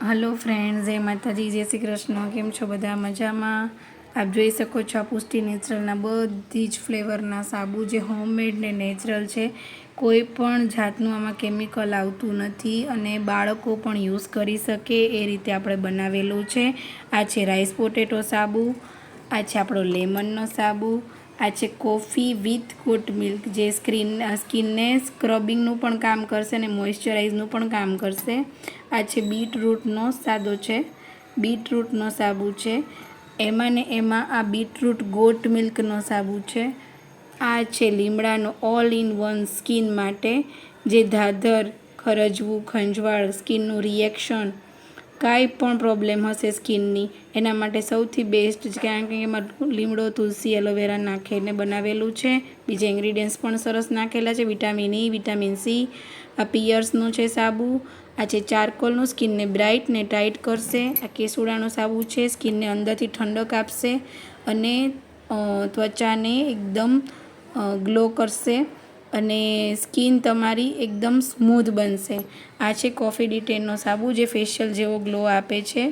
Hello friends, જય માતાજી, જય શ્રી કૃષ્ણ. કેમ છો બધા? મજામાં? આપ જોઈ શકો છો આ પુષ્ટિ નેચરલના બધી જ ફ્લેવરના સાબુ જે હોમમેડ ને નેચરલ છે. કોઈ પણ જાતનું આમાં કેમિકલ આવતું નથી અને બાળકો પણ યુઝ કરી શકે એ રીતે આપણે બનાવેલું છે. આ છે રાઈસ પોટેટો સાબુ, આ છે આપણો લેમનનો સાબુ, આ છે કોફી વિથ ગોટ મિલ્ક જે સ્કિનને સ્ક્રબિંગનું પણ કામ કરશે અને મોઇશ્ચરાઇઝનું પણ કામ કરશે. આ છે બીટરૂટનો સાદો છે, બીટરૂટનો સાબુ છે. એમાં ને એમાં આ બીટરૂટ ગોટ મિલ્કનો સાબુ છે. આ છે લીમડાનો ઓલ ઇન વન સ્કિન માટે જે ધાધર, ખરજવું, ખંજવાળ, સ્કિનનું રિએક્શન, કાંઈ પણ પ્રોબ્લેમ હશે સ્કિનની એના માટે સૌથી બેસ્ટ છે, કારણ કે એમાં લીમડો, તુલસી, એલોવેરા નાખીને બનાવેલું છે. બીજા ઇન્ગ્રીડિયન્ટ્સ પણ સરસ નાખેલા છે, વિટામિન ઈ, વિટામિન સી. આ પિયર્સનું છે સાબુ. આ છે ચારકોલનું, સ્કિનને બ્રાઇટ ને ટાઇટ કરશે. આ કેસુડાનો સાબુ છે, સ્કિનને અંદરથી ઠંડક આપશે અને ત્વચાને એકદમ ગ્લો કરશે અને સ્કિન તમારી એકદમ સ્મૂધ બનશે. આ છે કોફી ડી10નો સાબુ જે ફેશિયલ જેવો ગ્લો આપે છે.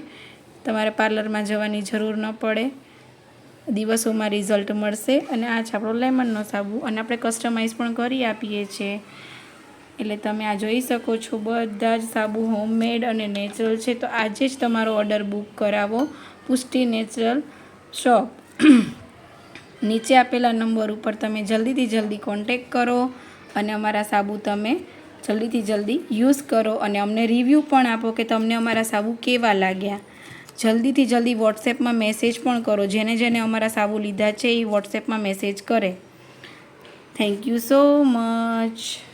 તમારે પાર્લરમાં જવાની જરૂર ન પડે, દિવસોમાં રિઝલ્ટ મળશે. અને આ છે આપણો લેમનનો સાબુ અને આપણે કસ્ટમાઇઝ પણ કરી આપીએ છીએ. એટલે તમે આ જોઈ શકો છો બધા જ સાબુ હોમમેડ અને નેચરલ છે. તો આજે જ તમારો ઓર્ડર બુક કરાવો પુષ્ટિ નેચરલ શોપ. નીચે આપેલા નંબર ઉપર તમે જલ્દીથી જલ્દી કોન્ટેક કરો અને અમારા સાબુ તમે જલ્દીથી જલ્દી યુઝ કરો અને અમને રિવ્યૂ પણ આપો કે તમને અમારા સાબુ કેવા લાગ્યા. જલ્દીથી જલ્દી વોટ્સએપમાં મેસેજ પણ કરો. જેને જેને અમારા સાબુ લીધા છે એ વોટ્સએપમાં મેસેજ કરે. Thank you so much.